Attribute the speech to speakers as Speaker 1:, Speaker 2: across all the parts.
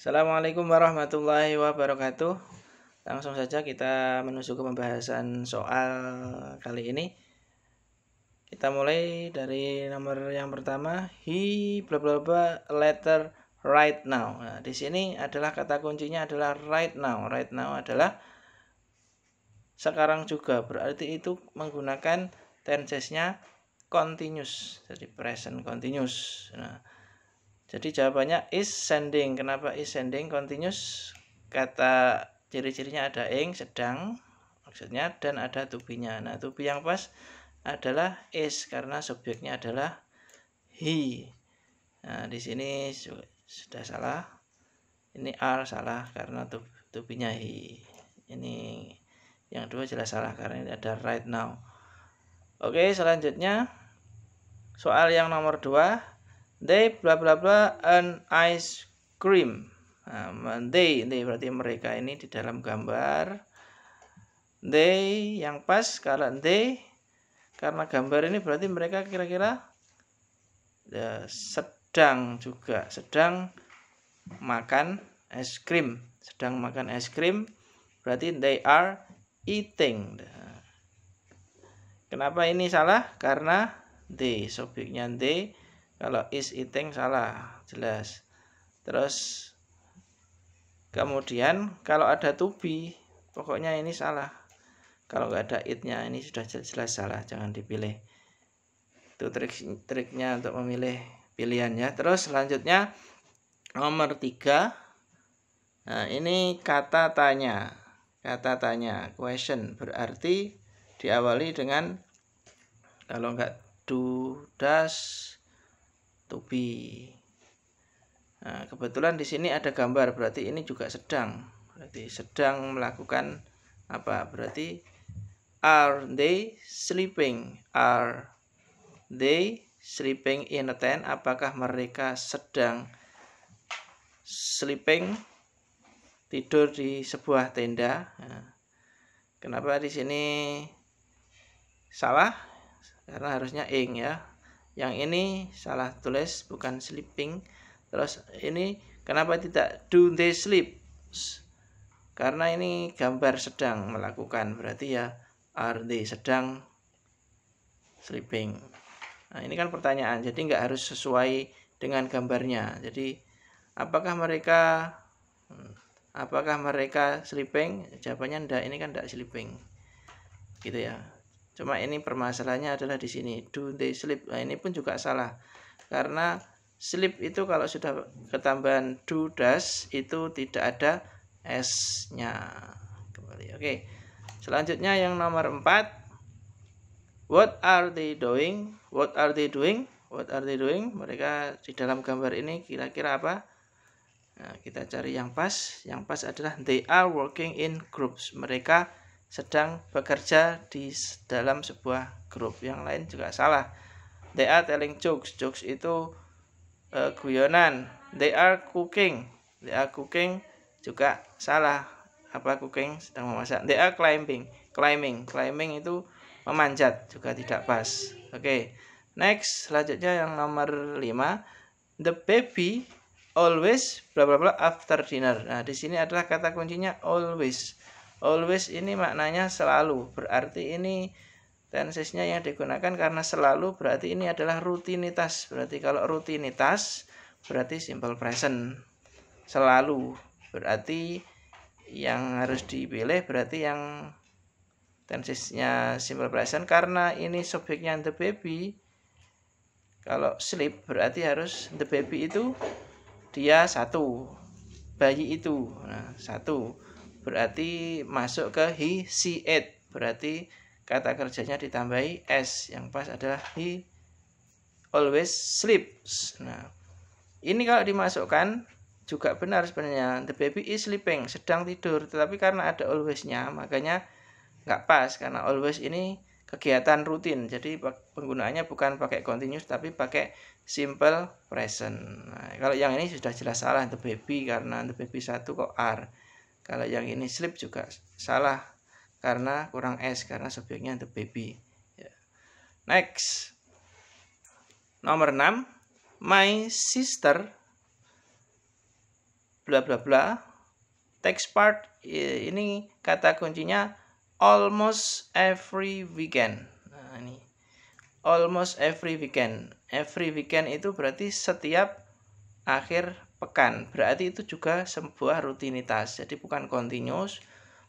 Speaker 1: Assalamualaikum warahmatullahi wabarakatuh. Langsung saja kita menuju ke pembahasan soal kali ini. Kita mulai dari nomor yang pertama, he bla bla bla letter right now. Nah, di sini adalah kata kuncinya adalah right now. Right now adalah sekarang juga, berarti itu menggunakan tense-nya continuous, jadi present continuous. Nah, jadi jawabannya is sending. Kenapa is sending continuous? Kata ciri-cirinya ada ing, sedang maksudnya, dan ada to be-nya. Nah, to be yang pas adalah is karena subjeknya adalah he. Nah, di sini sudah salah. Ini are salah karena to be-nya he. Ini yang dua jelas salah karena ini ada right now. Oke, selanjutnya soal yang nomor 2. They bla bla bla an ice cream. Nah, they berarti mereka ini di dalam gambar. They yang pas kalau they karena gambar ini berarti mereka kira-kira ya, sedang makan es krim. Sedang makan es krim berarti they are eating. Kenapa ini salah? Karena they, subjeknya they. Kalau is eating salah, jelas. Terus kemudian kalau ada to be, pokoknya ini salah. Kalau nggak ada it-nya ini sudah jelas salah, jangan dipilih. Itu triknya untuk memilih pilihannya. Terus selanjutnya nomor 3. Nah, ini kata tanya. Kata tanya, question, berarti diawali dengan kalau nggak do, does, to be. Nah, kebetulan di sini ada gambar, berarti ini juga sedang. Berarti sedang melakukan apa? Berarti are they sleeping? Are they sleeping in a tent? Apakah mereka sedang sleeping, tidur di sebuah tenda? Nah, kenapa di sini salah? Karena harusnya ing ya. Yang ini salah tulis, bukan sleeping. Terus ini kenapa tidak do they sleep? Karena ini gambar sedang melakukan, berarti ya are they sedang sleeping. Nah, ini kan pertanyaan, jadi nggak harus sesuai dengan gambarnya. Jadi apakah mereka sleeping? Jawabannya enggak, ini kan enggak sleeping. Gitu ya. Cuma ini permasalahannya adalah di sini do they sleep. Nah, ini pun juga salah. Karena sleep itu kalau sudah ketambahan do, does itu tidak ada s-nya. Kembali. Oke. Selanjutnya yang nomor 4. What are they doing? What are they doing? What are they doing? Mereka di dalam gambar ini kira-kira apa? Nah, kita cari yang pas. Yang pas adalah they are working in groups. Mereka sedang bekerja di dalam sebuah grup. Yang lain juga salah. They are telling jokes. Jokes itu guyonan. They are cooking. They are cooking juga salah. Apa cooking? Sedang memasak. They are climbing. Climbing itu memanjat, juga tidak pas. Oke. Next, selanjutnya yang nomor 5. The baby always bla bla bla after dinner. Nah, di sini adalah kata kuncinya always. Always ini maknanya selalu. Berarti ini tensesnya yang digunakan karena selalu, berarti ini adalah rutinitas. Berarti kalau rutinitas berarti simple present. Selalu berarti yang harus dipilih berarti yang tensesnya simple present karena ini subjeknya the baby. Kalau sleep berarti harus the baby itu dia satu, bayi itu. Nah, satu berarti masuk ke he, she, it. Berarti kata kerjanya ditambahi s. Yang pas adalah he always sleeps. Nah, ini kalau dimasukkan juga benar sebenarnya. The baby is sleeping, sedang tidur. Tetapi karena ada always-nya, makanya nggak pas. Karena always ini kegiatan rutin. Jadi penggunaannya bukan pakai continuous, tapi pakai simple present. Nah, kalau yang ini sudah jelas salah, the baby, karena the baby satu kok are. Kalau yang ini sleep juga salah karena kurang s, karena subjeknya the baby. Next, nomor 6. My sister bla bla bla. Text part ini kata kuncinya almost every weekend. Nah, ini almost every weekend. Every weekend itu berarti setiap akhir pekan. Berarti itu juga sebuah rutinitas. Jadi bukan continuous,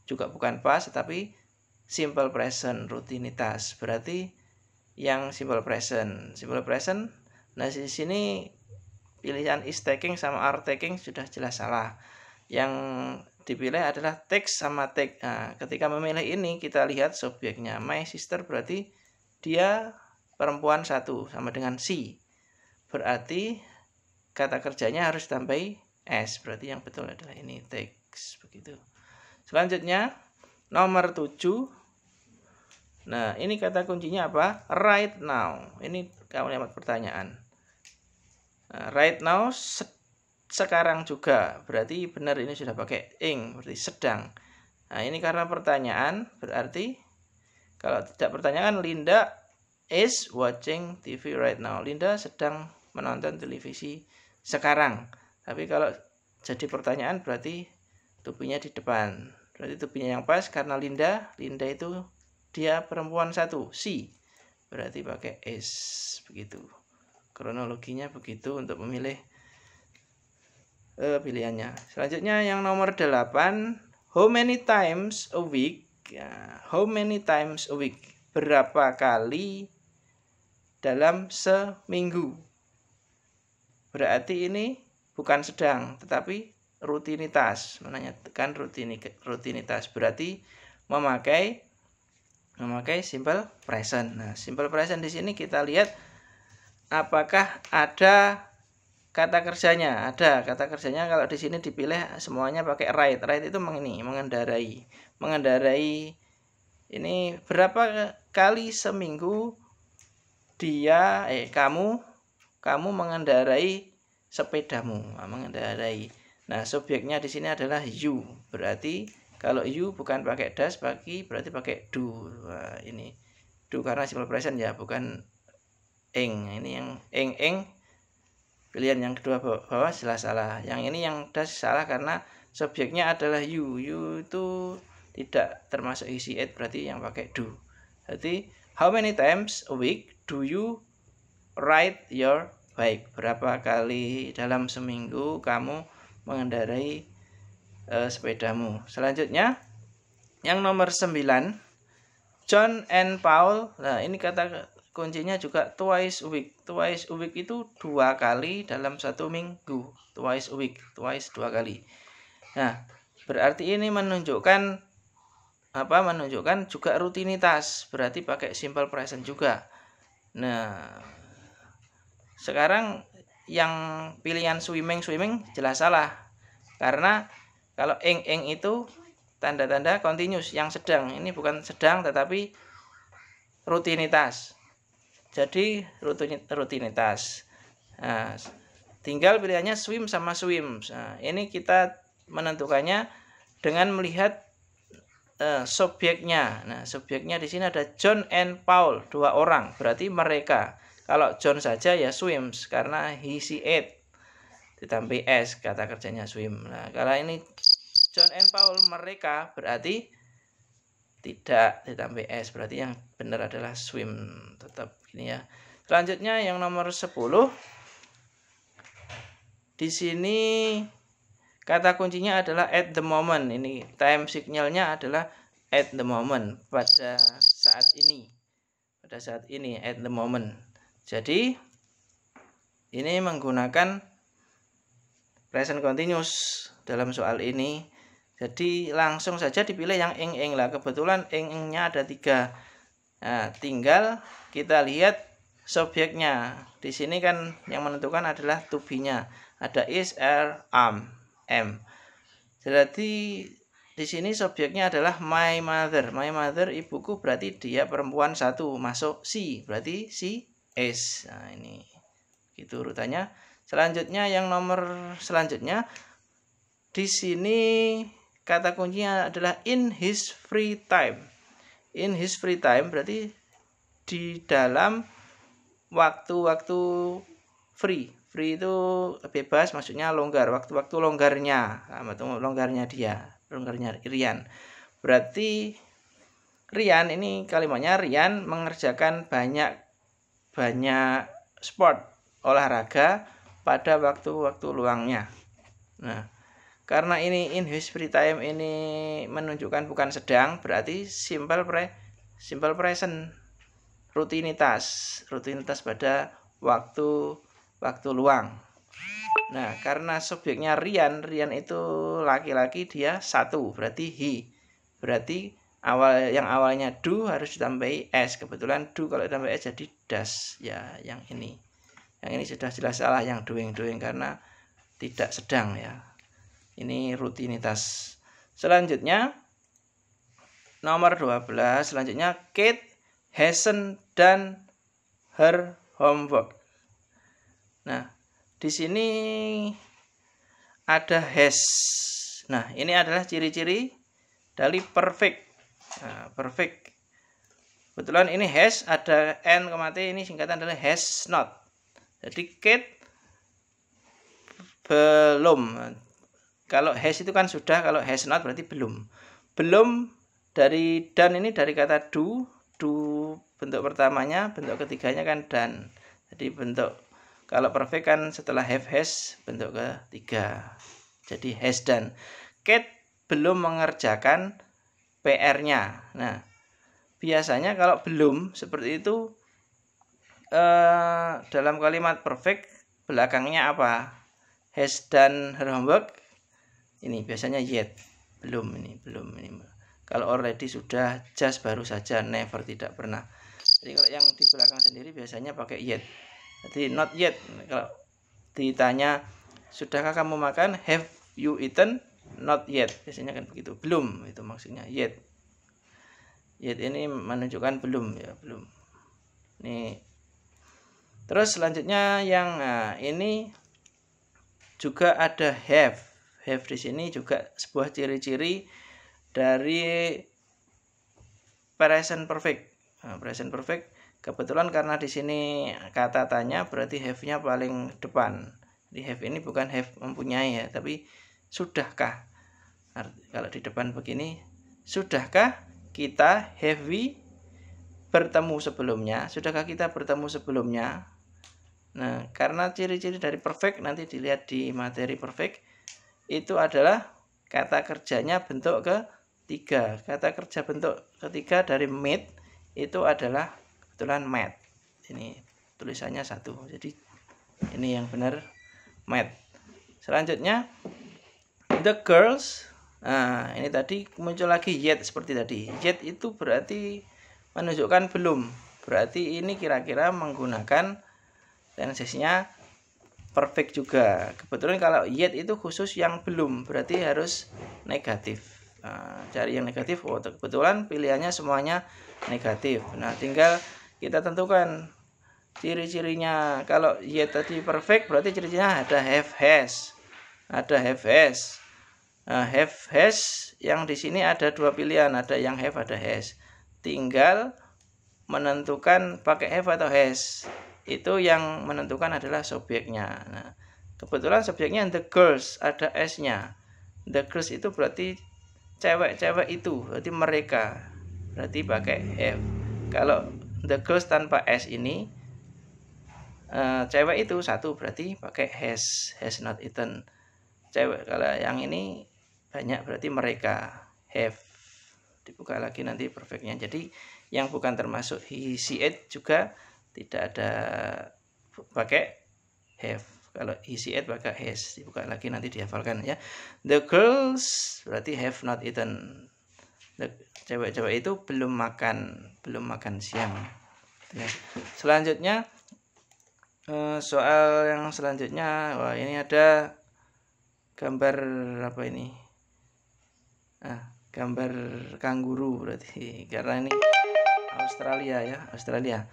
Speaker 1: juga bukan past, tapi simple present, rutinitas. Berarti yang simple present. Simple present. Nah, di sini pilihan is taking sama are taking sudah jelas salah. Yang dipilih adalah take sama take. Nah, ketika memilih ini kita lihat subjeknya. My sister berarti dia perempuan satu sama dengan she. Berarti kata kerjanya harus tambahi s. Berarti yang betul adalah ini takes begitu. Selanjutnya nomor 7. Nah, ini kata kuncinya apa? Right now. Ini kalimat pertanyaan. Nah, right now sekarang juga, berarti benar ini sudah pakai ing, berarti sedang. Nah, ini karena pertanyaan, berarti kalau tidak pertanyaan, Linda is watching TV right now. Linda sedang menonton televisi sekarang. Tapi kalau jadi pertanyaan berarti to be-nya di depan. Berarti to be-nya yang pas karena Linda itu dia perempuan satu, she. Berarti pakai is begitu. Kronologinya begitu untuk memilih pilihannya. Selanjutnya yang nomor 8, how many times a week? Ya, how many times a week? Berapa kali dalam seminggu? Berarti ini bukan sedang, tetapi rutinitas. Menanyakan rutinitas. Berarti memakai simple present. Nah, simple present di sini kita lihat apakah ada kata kerjanya. Ada kata kerjanya. Kalau di sini dipilih semuanya pakai ride. Ride itu mengendarai. Mengendarai ini berapa kali seminggu kamu mengendarai sepedamu. Mengendarai. Nah, subjeknya di sini adalah you. Berarti kalau you bukan pakai das, berarti pakai do. Nah, ini do karena simple present ya, bukan ing. Ini yang ing. Pilihan yang kedua bawah jelas salah. Yang ini yang das salah karena subjeknya adalah you. You itu tidak termasuk isi it, berarti yang pakai do. Berarti how many times a week do you ride your bike? Berapa kali dalam seminggu kamu mengendarai sepedamu? Selanjutnya yang nomor 9, John and Paul. Nah, ini kata kuncinya juga twice a week. Twice a week itu 2 kali dalam 1 minggu. Twice a week, twice 2 kali. Nah, berarti ini menunjukkan juga rutinitas. Berarti pakai simple present juga. Nah, sekarang yang pilihan swimming jelas salah. Karena kalau ing itu tanda-tanda continuous yang sedang. Ini bukan sedang tetapi rutinitas. Jadi rutinitas. Nah, tinggal pilihannya swim sama swims. Nah, ini kita menentukannya dengan melihat subjeknya. Nah, subjeknya di sini ada John and Paul, 2 orang. Berarti mereka. Kalau John saja ya swims karena he, she, it. Ditambah s, kata kerjanya swim. Nah, kalau ini John and Paul mereka berarti tidak ditambah s, berarti yang benar adalah swim. Tetap gini ya. Selanjutnya yang nomor 10. Di sini kata kuncinya adalah at the moment. Ini time signalnya adalah at the moment, pada saat ini. Pada saat ini, at the moment. Jadi ini menggunakan present continuous dalam soal ini. Jadi langsung saja dipilih yang ing lah. Kebetulan ing-nya ada 3. Nah, tinggal kita lihat subjeknya. Di sini kan yang menentukan adalah to be-nya. Ada is, are, am. Jadi di sini subjeknya adalah my mother. My mother, ibuku, berarti dia perempuan satu. Masuk she, berarti she is. Nah, ini gitu urutannya. Selanjutnya yang nomor selanjutnya di sini kata kuncinya adalah in his free time. In his free time berarti di dalam waktu-waktu free. free itu bebas, maksudnya longgar, waktu-waktu longgarnya, longgarnya Rian. Berarti Rian ini kalimatnya Rian mengerjakan banyak sport olahraga pada waktu-waktu luangnya. Nah, karena ini in his free time ini menunjukkan bukan sedang, berarti simple present, rutinitas pada waktu luang. Nah, karena subjeknya Rian itu laki-laki, dia satu, berarti he. Berarti yang awalnya do harus ditambahi s. Kebetulan do kalau ditambah s jadi does. Ya, yang ini. Yang ini sudah jelas salah, yang doing karena tidak sedang ya. Ini rutinitas. Selanjutnya nomor 12, selanjutnya Kate hasn't done her homework. Nah, di sini ada has. Nah, ini adalah ciri-ciri dari perfect. Nah, perfect. Kebetulan ini has, ada n, t, ini singkatan adalah has not. Jadi Kate belum. Kalau has itu kan sudah, kalau has not berarti belum. Belum dari done ini dari kata do bentuk pertamanya, bentuk ketiganya kan done. Jadi bentuk kalau perfect kan setelah have has bentuk ketiga. Jadi has done. Kate belum mengerjakan PR-nya. Nah, biasanya kalau belum seperti itu dalam kalimat perfect belakangnya apa? Has done her homework. Ini biasanya yet, belum ini. Kalau already sudah, just baru saja, never tidak pernah. Jadi kalau yang di belakang sendiri biasanya pakai yet. Jadi not yet. Kalau ditanya sudahkah kamu makan, have you eaten? Not yet. Biasanya kan begitu. Belum, itu maksudnya yet. Yet ini menunjukkan belum ya, belum. Ini. Terus selanjutnya yang ini juga ada have. Have di sini juga sebuah ciri-ciri dari present perfect. Nah, present perfect kebetulan karena di sini kata tanya berarti have-nya paling depan. Jadi have ini bukan have mempunyai ya, tapi sudahkah. Kalau di depan begini, sudahkah kita, have we bertemu sebelumnya? Sudahkah kita bertemu sebelumnya? Nah, karena ciri-ciri dari perfect nanti dilihat di materi perfect itu adalah kata kerjanya bentuk ketiga. Kata kerja bentuk ketiga dari meet itu adalah kebetulan met. Ini tulisannya satu. Jadi ini yang benar met. Selanjutnya the girls. Nah, ini tadi muncul lagi yet seperti tadi. Yet itu berarti menunjukkan belum. Berarti ini kira-kira menggunakan tensinya perfect juga. Kebetulan kalau yet itu khusus yang belum, berarti harus negatif. Nah, cari yang negatif. Oh, kebetulan pilihannya semuanya negatif. Nah, tinggal kita tentukan ciri-cirinya. Kalau yet tadi perfect, berarti ciri-cirinya ada have has. Ada have has. Nah, have has yang di sini ada dua pilihan, ada yang have, ada has. Tinggal menentukan pakai have atau has. Itu yang menentukan adalah subjeknya. Nah, kebetulan subjeknya the girls, ada s-nya. The girls itu berarti cewek-cewek itu, berarti mereka. Berarti pakai have. Kalau the girls tanpa s ini cewek itu satu, berarti pakai has not eaten. Cewek, kalau yang ini banyak berarti mereka, have. Dibuka lagi nanti perfectnya. Jadi yang bukan termasuk he, she, it juga tidak ada pakai have. Kalau he, she, it pakai has. Dibuka lagi nanti dihafalkan ya. The girls berarti have not eaten. Cewek-cewek itu belum makan siang. Selanjutnya soal yang selanjutnya, wah ini ada gambar apa ini? Gambar kanguru berarti karena ini Australia ya, Australia.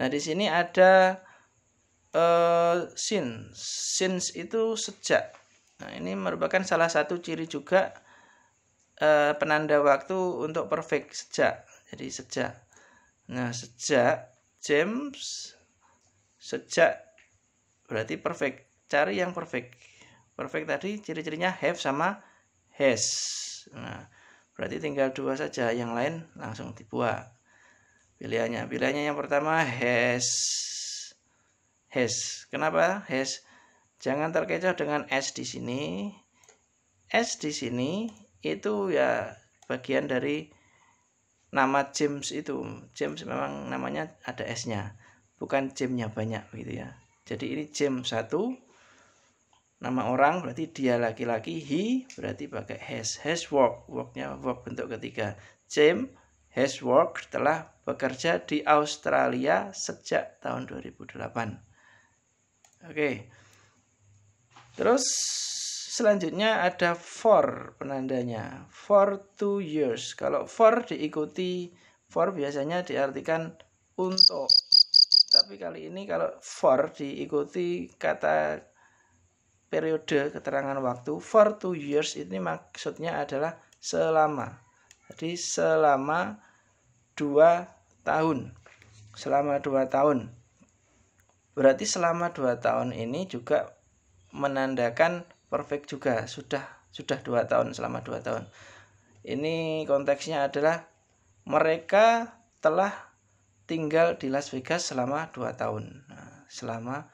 Speaker 1: Nah, di sini ada since itu sejak. Nah, ini merupakan salah satu ciri juga penanda waktu untuk perfect, sejak. Jadi sejak. Nah, sejak James, sejak berarti perfect. cari yang perfect. Perfect tadi ciri-cirinya have sama has. Nah, berarti tinggal 2 saja, yang lain langsung dibuat. Pilihannya yang pertama has. Kenapa has? Jangan terkecoh dengan s di sini. S di sini itu ya bagian dari nama James itu. James memang namanya ada S-nya, bukan James-nya banyak gitu ya. Jadi ini James 1, nama orang berarti dia laki-laki, he berarti pakai has work, worknya verb bentuk ketiga. James has worked, telah bekerja di Australia sejak tahun 2008. Oke. Terus selanjutnya ada for penandanya. For 2 years. Kalau for diikuti, for biasanya diartikan untuk. Tapi kali ini kalau for diikuti kata periode keterangan waktu, for 2 years ini maksudnya adalah selama. Jadi selama 2 tahun. Selama 2 tahun. Berarti selama 2 tahun ini juga menandakan perfect juga, sudah 2 tahun, selama 2 tahun. Ini konteksnya adalah mereka telah tinggal di Las Vegas selama 2 tahun. Nah, selama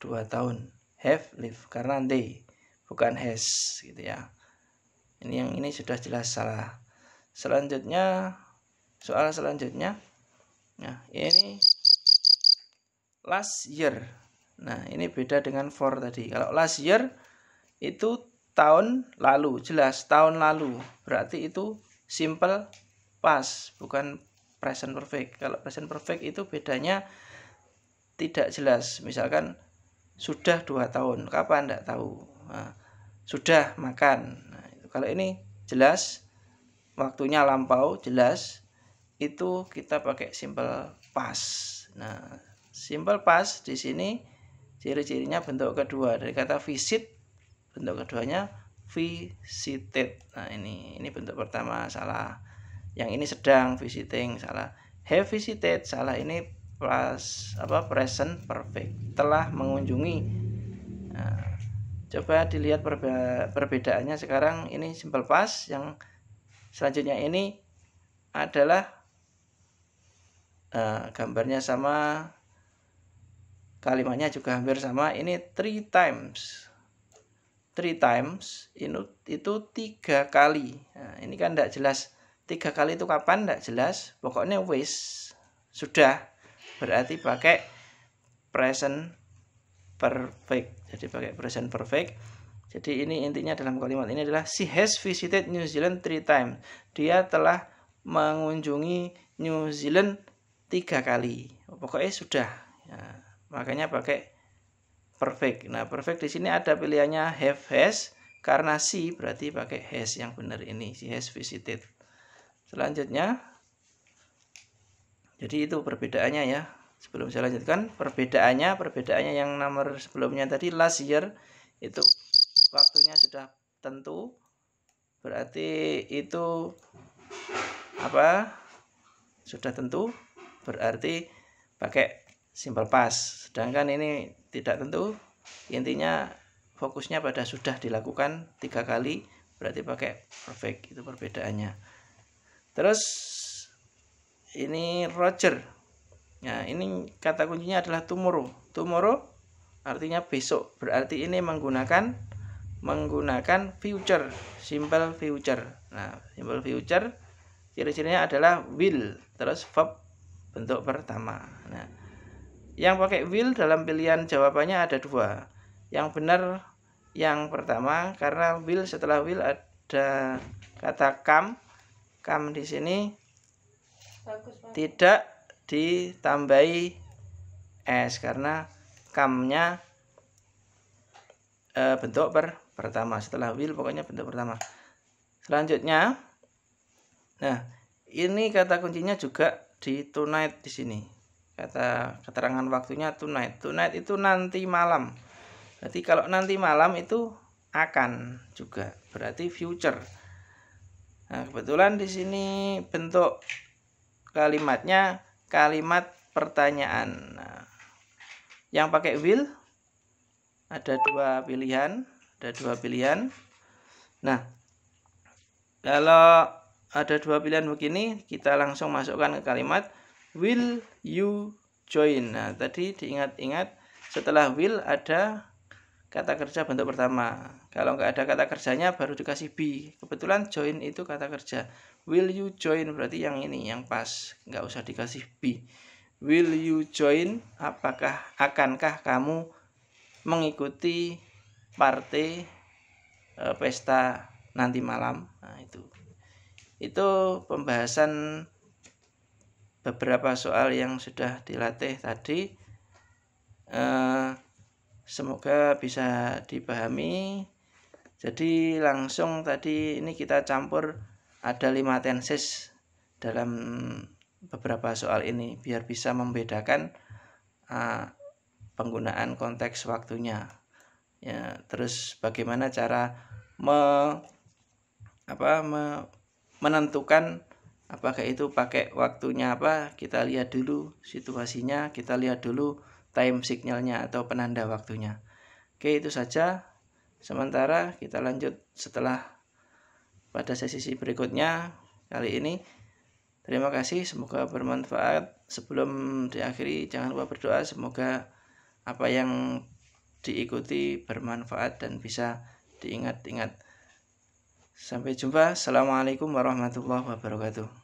Speaker 1: 2 tahun. Have lived karena they, bukan has gitu ya. Yang ini sudah jelas salah. Selanjutnya, soal selanjutnya. Nah, ini last year. Nah, ini beda dengan for tadi. Kalau last year itu tahun lalu, jelas tahun lalu. Berarti itu simple past, bukan present perfect. Kalau present perfect itu bedanya tidak jelas. Misalkan sudah 2 tahun, kapan enggak tahu. Nah, sudah makan. Nah, kalau ini jelas waktunya lampau, jelas itu kita pakai simple past. Nah, simple past di sini ciri-cirinya bentuk kedua dari kata visit, bentuk keduanya visited. Nah, ini bentuk pertama salah. Yang ini sedang, visiting salah. Have visited salah, ini plus present perfect, telah mengunjungi. Nah, coba dilihat perbedaannya sekarang. Ini simple past, yang selanjutnya ini adalah gambarnya sama, kalimatnya juga hampir sama. Ini 3 times. 3 times itu 3 kali. Nah, ini kan tidak jelas 3 kali itu kapan, tidak jelas. Pokoknya wis, sudah, berarti pakai present perfect. Jadi pakai present perfect. Jadi ini intinya dalam kalimat ini adalah she has visited New Zealand 3 times. Dia telah mengunjungi New Zealand 3 kali. Pokoknya sudah. Nah, makanya pakai perfect. Nah, perfect di sini ada pilihannya have, has, karena she berarti pakai has yang benar ini. She has visited. Selanjutnya, jadi itu perbedaannya ya. Sebelum saya lanjutkan, perbedaannya yang nomor sebelumnya tadi last year itu waktunya sudah tentu. Berarti itu sudah tentu, berarti pakai simple past. Sedangkan ini tidak tentu, intinya fokusnya pada sudah dilakukan 3 kali, berarti pakai perfect. Itu perbedaannya. Terus ini Roger. Nah, ini kata kuncinya adalah tomorrow. Tomorrow artinya besok, berarti ini menggunakan future, simple future. Nah, simple future ciri-cirinya adalah will, terus verb bentuk pertama. Nah, yang pakai will dalam pilihan jawabannya ada 2. Yang benar yang pertama, karena will, setelah will ada kata come. Come di sini tidak ditambahi s karena come-nya bentuk pertama. Setelah will pokoknya bentuk pertama. Selanjutnya, nah, ini kata kuncinya juga di tonight di sini. Kata keterangan waktunya tonight. Tonight itu nanti malam. Berarti kalau nanti malam itu akan juga, berarti future. Nah, kebetulan di sini bentuk kalimatnya kalimat pertanyaan. Nah, yang pakai will ada dua pilihan. Nah, kalau ada dua pilihan begini, kita langsung masukkan ke kalimat will you join. Nah, tadi diingat-ingat, setelah will ada kata kerja bentuk pertama. Kalau nggak ada kata kerjanya baru dikasih be. Kebetulan join itu kata kerja. Will you join berarti yang ini, yang pas. Nggak usah dikasih be. Will you join? Akankah kamu mengikuti partai pesta nanti malam? Nah, itu pembahasan beberapa soal yang sudah dilatih tadi. Semoga bisa dipahami. Jadi langsung tadi ini kita campur ada 5 tenses dalam beberapa soal ini biar bisa membedakan penggunaan konteks waktunya. Ya, terus bagaimana cara menentukan apakah itu pakai waktunya apa, kita lihat dulu situasinya, kita lihat dulu time signalnya atau penanda waktunya. Oke, itu saja. Sementara kita lanjut setelah pada sesi berikutnya kali ini. Terima kasih, semoga bermanfaat. Sebelum diakhiri jangan lupa berdoa semoga apa yang diikuti bermanfaat dan bisa diingat-ingat. Sampai jumpa. Assalamualaikum warahmatullahi wabarakatuh.